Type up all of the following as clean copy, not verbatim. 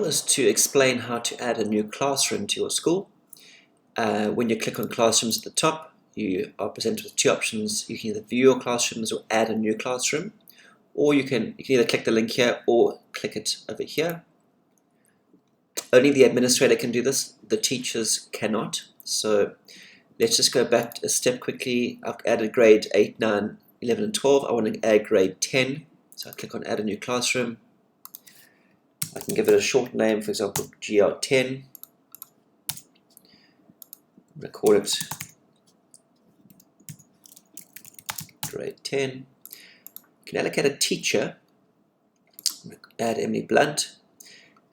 Is to explain how to add a new classroom to your school. When you click on classrooms at the top, you are presented with two options. You can either view your classrooms or add a new classroom, or you can either click the link here or click it over here. Only the administrator can do this, the teachers cannot. So let's just go back a step quickly. I've added grade 8, 9, 11 and 12. I want to add grade 10, so I click on add a new classroom. I can give it a short name, for example, GR10. I'm going to call it grade 10. You can allocate a teacher. Add Emily Blunt.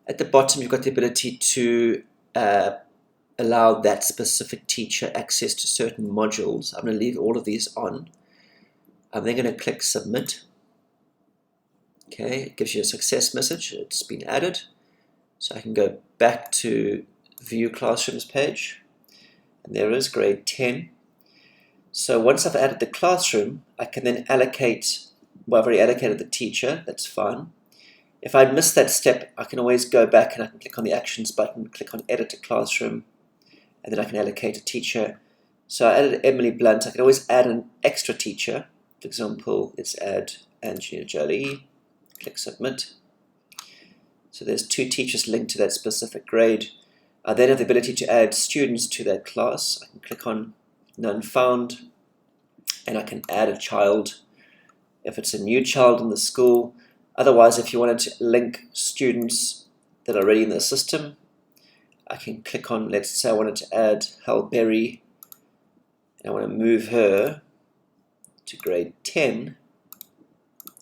At the bottom, you've got the ability to allow that specific teacher access to certain modules. I'm going to leave all of these on. I'm then going to click Submit. Okay, it gives you a success message. It's been added. So I can go back to View Classrooms page. And there is grade 10. So once I've added the classroom, I can then allocate, well, I've already allocated the teacher, that's fine. If I miss that step, I can always go back and I can click on the Actions button, click on Edit a Classroom, and then I can allocate a teacher. So I added Emily Blunt. I can always add an extra teacher. For example, let's add Angelina Jolie. Click Submit. So there's two teachers linked to that specific grade. I then have the ability to add students to that class. I can click on None Found, and I can add a child if it's a new child in the school. Otherwise, if you wanted to link students that are already in the system, I can click on, let's say I wanted to add Hal Berry, and I want to move her to grade 10.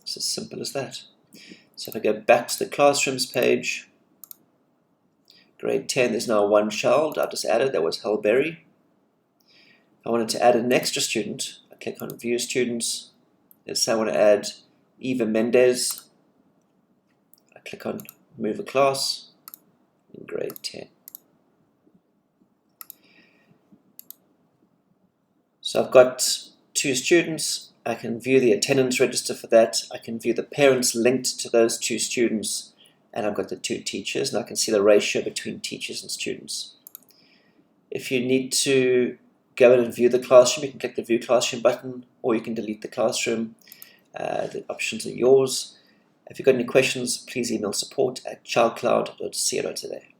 It's as simple as that. So if I go back to the classrooms page, grade 10, there's now one child I've just added, that was Hal Berry. If I wanted to add an extra student, I click on View Students. Let's say I want to add Eva Mendez. I click on Move a Class in grade 10. So I've got two students. I can view the attendance register for that. I can view the parents linked to those two students, and I've got the two teachers, and I can see the ratio between teachers and students. If you need to go in and view the classroom, you can click the View Classroom button, or you can delete the classroom. The options are yours. If you've got any questions, please email support@childcloud.co.za.